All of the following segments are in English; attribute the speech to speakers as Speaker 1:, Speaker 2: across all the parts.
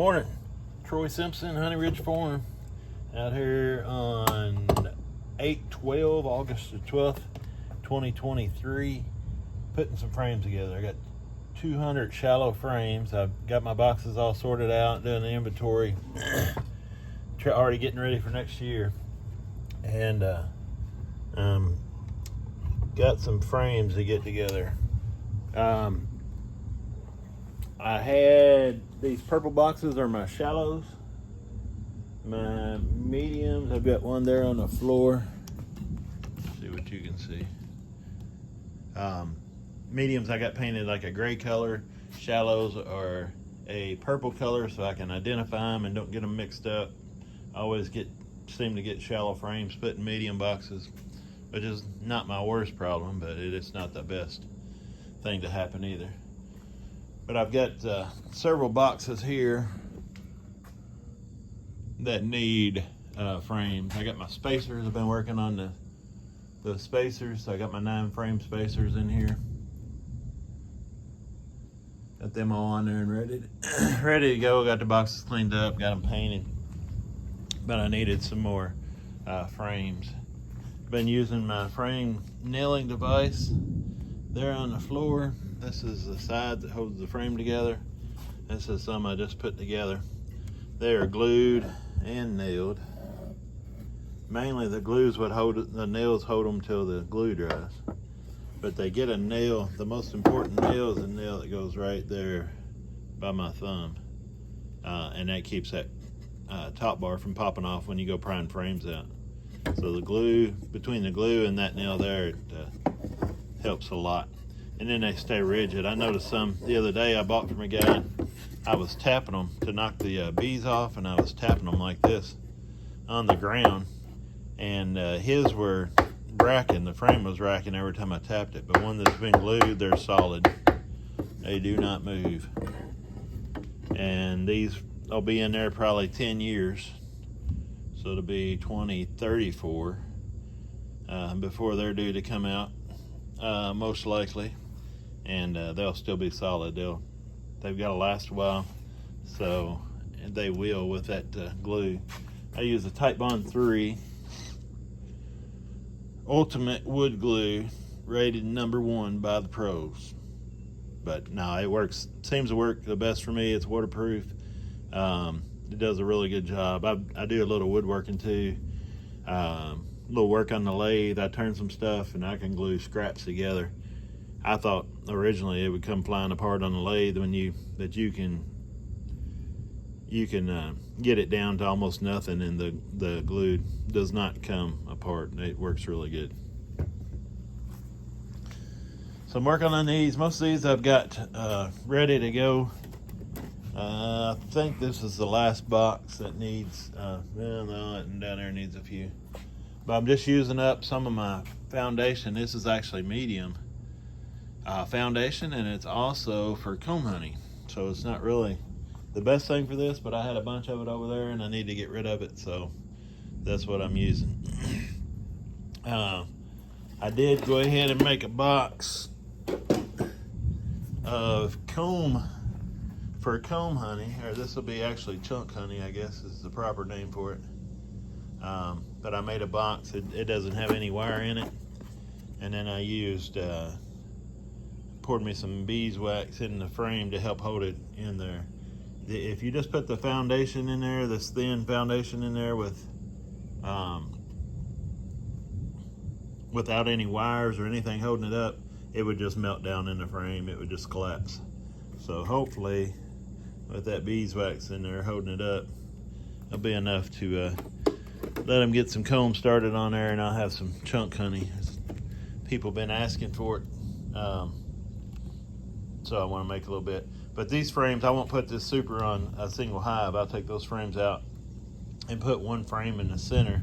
Speaker 1: Morning, Troy Simpson, Honey Ridge Farm, out here on 8/12, August the 12th, 2023, putting some frames together. I got 200 shallow frames. I've got my boxes all sorted out, doing the inventory, already getting ready for next year, and got some frames to get together. I had these purple boxes are my shallows. My mediums, I've got one there on the floor. Let's see what you can see. Mediums I got painted like a gray color. Shallows are a purple color so I can identify them and don't get them mixed up. I always seem to get shallow frames put in medium boxes, which is not my worst problem, but it's not the best thing to happen either. But I've got several boxes here that need frames. I got my spacers. I've been working on the spacers. So I got my 9-frame spacers in here. Got them all on there and ready to go. Got the boxes cleaned up. Got them painted. But I needed some more frames. Been using my frame nailing device there on the floor. This is the side that holds the frame together. This is some I just put together. They are glued and nailed. Mainly the glues would hold it, the nails hold them till the glue dries. But they get a nail, the most important nail is a nail that goes right there by my thumb. And that keeps that top bar from popping off when you go prying frames out. So the glue, between the glue and that nail there, it helps a lot. And then they stay rigid. I noticed some the other day I bought from a guy. I was tapping them to knock the bees off, and I was tapping them like this on the ground. And his were racking, the frame was racking every time I tapped it. But one that's been glued, they're solid. They do not move. And these will be in there probably 10 years. So it'll be 2034 before they're due to come out, most likely. And they'll still be solid. They've got to last a while, so they will with that glue. I use a Titebond 3 Ultimate Wood Glue, rated #1 by the pros. But no, it works. Seems to work the best for me. It's waterproof. It does a really good job. I do a little woodworking too. A little work on the lathe. I turn some stuff and I can glue scraps together. I thought originally it would come flying apart on the lathe you can get it down to almost nothing, and the glue does not come apart. It works really good. So I'm working on these. Most of these I've got ready to go. I think this is the last box that needs, well, no, and down there needs a few. But I'm just using up some of my foundation. This is actually medium foundation, and it's also for comb honey. So it's not really the best thing for this, but I had a bunch of it over there and I need to get rid of it, so that's what I'm using. I did go ahead and make a box of comb honey, or this will be actually chunk honey, I guess is the proper name for it. But I made a box. It doesn't have any wire in it. And then I used poured me some beeswax in the frame to help hold it in there. If you just put the foundation in there, this thin foundation in there without any wires or anything holding it up, it would just melt down in the frame. It would just collapse. So hopefully with that beeswax in there holding it up, it'll be enough to let them get some comb started on there, and I'll have some chunk honey. People been asking for it. So I want to make a little bit. But these frames, I won't put this super on a single hive. I'll take those frames out and put one frame in the center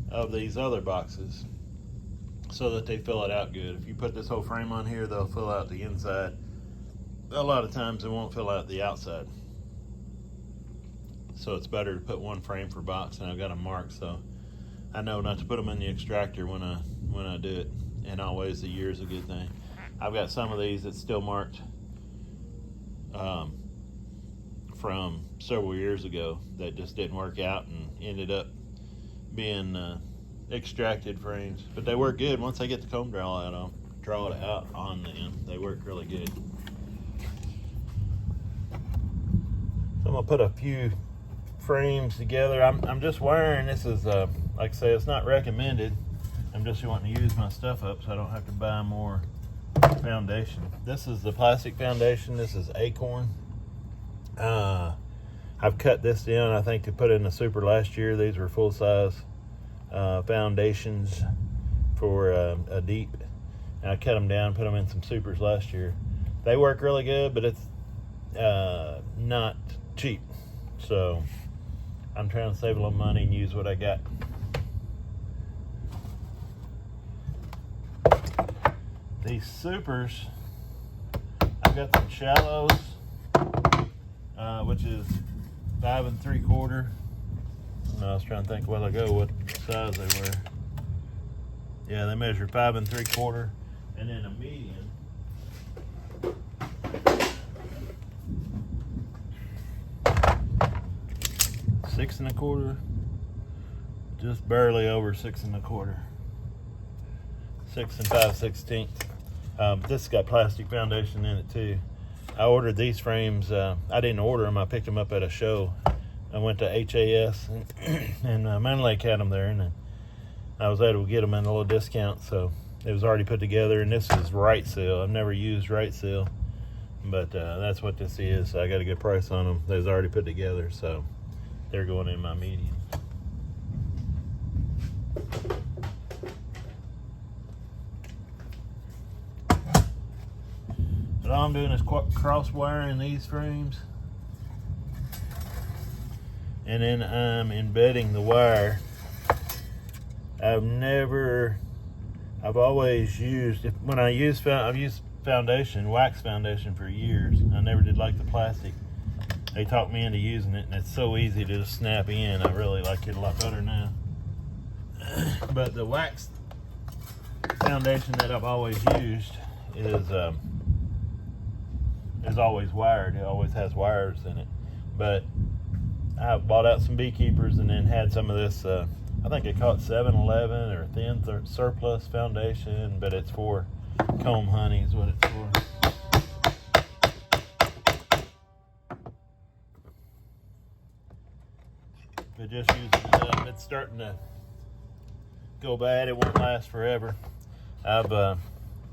Speaker 1: of these other boxes so that they fill it out good. If you put this whole frame on here, they'll fill out the inside. A lot of times it won't fill out the outside. So it's better to put one frame per box, and I've got them marked so I know not to put them in the extractor when I do it. And always a year is a good thing. I've got some of these that's still marked from several years ago that just didn't work out and ended up being extracted frames. But they work good once I get the comb draw it out on them. They work really good. So I'm gonna put a few frames together. I'm just wiring. This is like I say, it's not recommended. I'm just wanting to use my stuff up so I don't have to buy more foundation. This is the plastic foundation. This is Acorn. I've cut this down, I think, to put in the super last year. These were full-size foundations for a deep. And I cut them down, put them in some supers last year. They work really good, but it's not cheap. So I'm trying to save a little money and use what I got. These supers, I've got some shallows, which is 5 3/4. I was trying to think a while ago what size they were. Yeah, they measure 5 3/4, and then a medium. 6 1/4, just barely over 6 1/4. 6 5/16. This has got plastic foundation in it too. I ordered these frames. I didn't order them. I picked them up at a show. I went to HAS and Man Lake had them there, and I was able to get them at a little discount. So it was already put together, and this is right seal. I've never used right seal, but that's what this is. So I got a good price on them. They was already put together, so they're going in my medium. But all I'm doing is cross wiring these frames, and then I'm embedding the wire. I've always used, I've used foundation, wax foundation for years. I never did like the plastic. They talked me into using it, and it's so easy to just snap in. I really like it a lot better now. But the wax foundation that I've always used is always wired. It always has wires in it. But I bought out some beekeepers and then had some of this, I think they call it 7-Eleven or thin surplus foundation, but it's for comb honey is what it's for. But just using it up, it's starting to go bad. It won't last forever.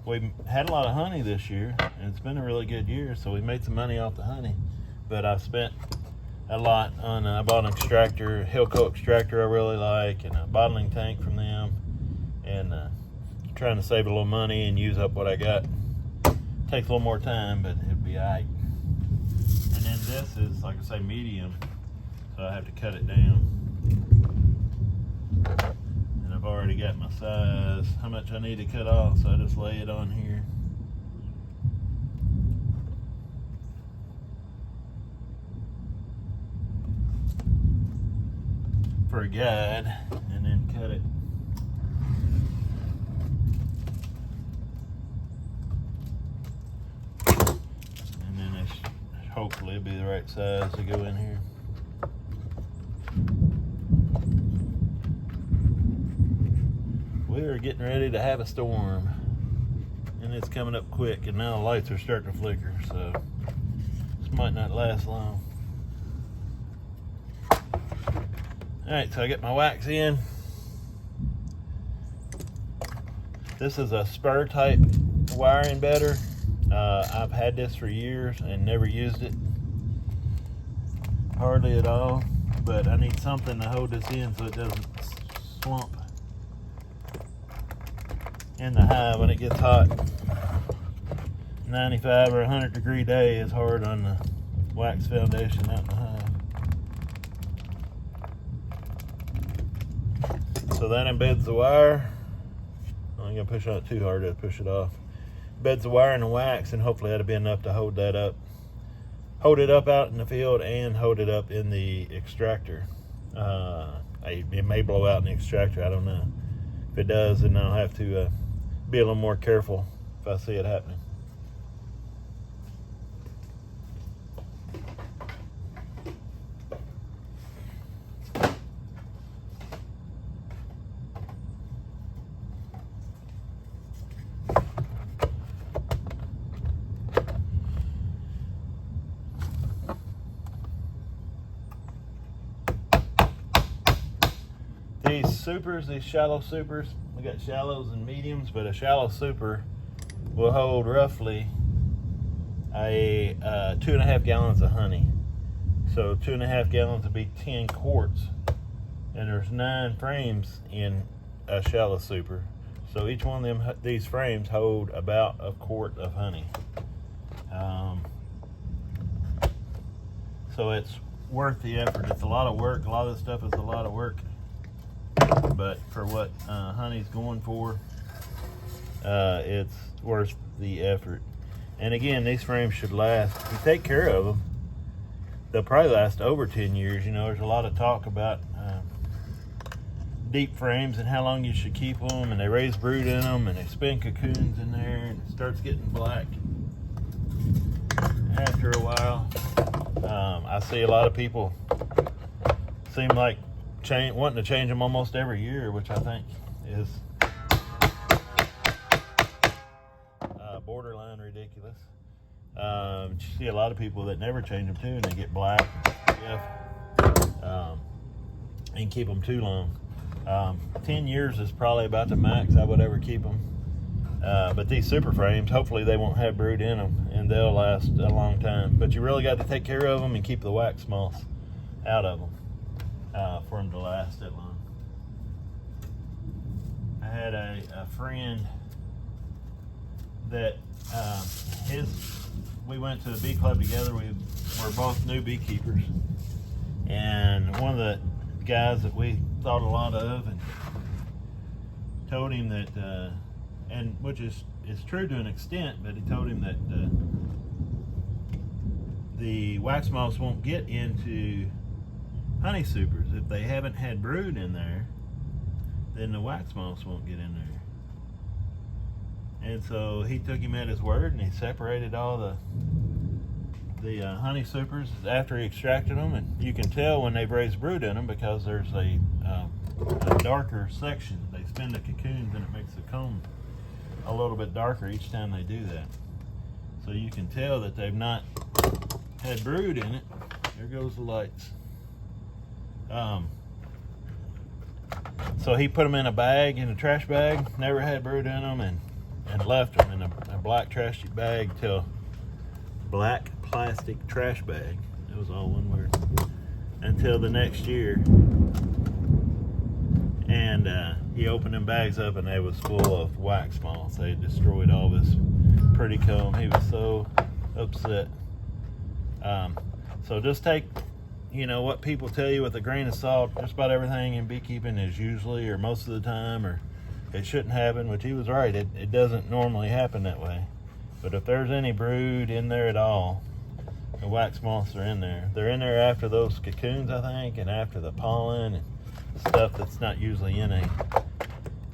Speaker 1: We had a lot of honey this year, and it's been a really good year, so we made some money off the honey. But I spent a lot on, I bought an extractor, Hilco extractor I really like, and a bottling tank from them, and trying to save a little money and use up what I got. Takes a little more time, but it'd be all right. And then this is, like I say, medium, so I have to cut it down. I've already got my size, how much I need to cut off, so I just lay it on here. For a guide, and then cut it. And then hopefully it'll be the right size to go in here. We are getting ready to have a storm, and it's coming up quick, and now the lights are starting to flicker, so this might not last long. Alright, so I get my wax in. This is a spur type wire embedder. I've had this for years and never used it hardly at all, but I need something to hold this in so it doesn't slump in the hive when it gets hot. 95 or 100 degree day is hard on the wax foundation out in the hive. So that embeds the wire. I'm gonna push on it too hard to push it off. Embeds the wire in the wax, and hopefully that'll be enough to hold that up. Hold it up out in the field and hold it up in the extractor. It may blow out in the extractor, I don't know. If it does, then I'll have to be a little more careful if I see it happening. supers, these shallow supers, we got shallows and mediums, but a shallow super will hold roughly a 2.5 gallons of honey. So 2.5 gallons would be 10 quarts, and there's 9 frames in a shallow super. So each one of these frames hold about a quart of honey. So it's worth the effort. It's a lot of work. A lot of this stuff is a lot of work, but for what honey's going for, it's worth the effort. And again, these frames should last. If you take care of them, they'll probably last over 10 years. You know, there's a lot of talk about deep frames and how long you should keep them, and they raise brood in them, and they spin cocoons in there, and it starts getting black after a while. I see a lot of people seem like wanting to change them almost every year, which I think is borderline ridiculous. You see a lot of people that never change them too, and they get black and keep them too long. 10 years is probably about the max I would ever keep them. But these super frames, hopefully they won't have brood in them, and they'll last a long time. But you really got to take care of them and keep the wax moths out of them for them to last that long. I had a friend that we went to the bee club together. We were both new beekeepers, and one of the guys that we thought a lot of and told him that and which is true to an extent, but he told him that the wax moths won't get into honey supers if they haven't had brood in there. Then the wax moths won't get in there. And so he took him at his word, and he separated all the honey supers after he extracted them, and you can tell when they've raised brood in them because there's a darker section. They spin the cocoons, and it makes the comb a little bit darker each time they do that. So you can tell that they've not had brood in it. There goes the lights. So he put them in a trash bag, never had brood in them, and left them in a black trash bag black plastic trash bag. It was all one word. Until the next year. And he opened them bags up, and they was full of wax moths. They had destroyed all this pretty comb. He was so upset. So just take, what people tell you with a grain of salt. Just about everything in beekeeping is usually, or most of the time, or it shouldn't happen, which he was right. It doesn't normally happen that way. But if there's any brood in there at all, the wax moths are in there. They're in there after those cocoons, I think, and after the pollen and stuff that's not usually in a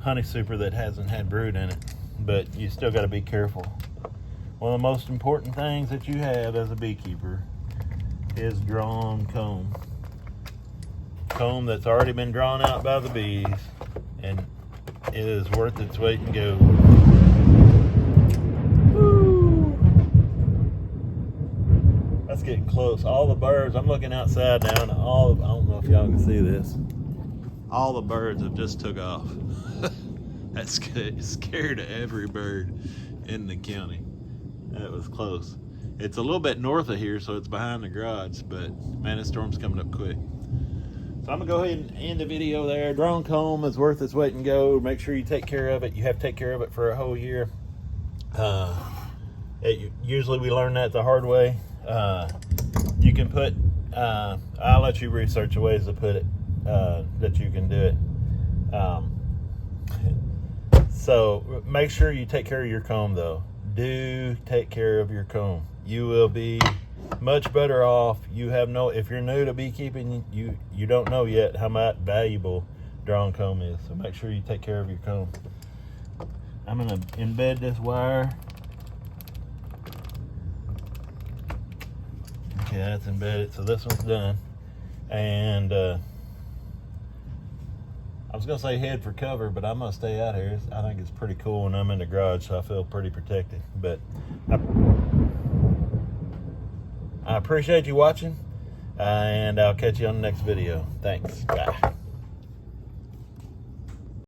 Speaker 1: honey super that hasn't had brood in it. But you still got to be careful. One of the most important things that you have as a beekeeper is drawn comb. Comb that's already been drawn out by the bees, and it is worth its weight in gold. Woo. That's getting close. All the birds, I'm looking outside now, and I don't know if y'all can see this. All the birds have just took off. That scared every bird in the county. That was close. It's a little bit north of here, so it's behind the garage, but man, this storm's coming up quick. So I'm gonna go ahead and end the video there. Drone comb is worth its weight in gold. Make sure you take care of it. You have to take care of it for a whole year. Usually we learn that the hard way. You can put, I'll let you research the ways to put it, that you can do it. So make sure you take care of your comb though. Do take care of your comb. You will be much better off. If you're new to beekeeping, you don't know yet how much valuable drawn comb is. So make sure you take care of your comb. I'm gonna embed this wire. Okay, that's embedded. So this one's done. And I was gonna say head for cover, but I'm gonna stay out here. I think it's pretty cool, and I'm in the garage, so I feel pretty protected. But I appreciate you watching, and I'll catch you on the next video. Thanks. Bye.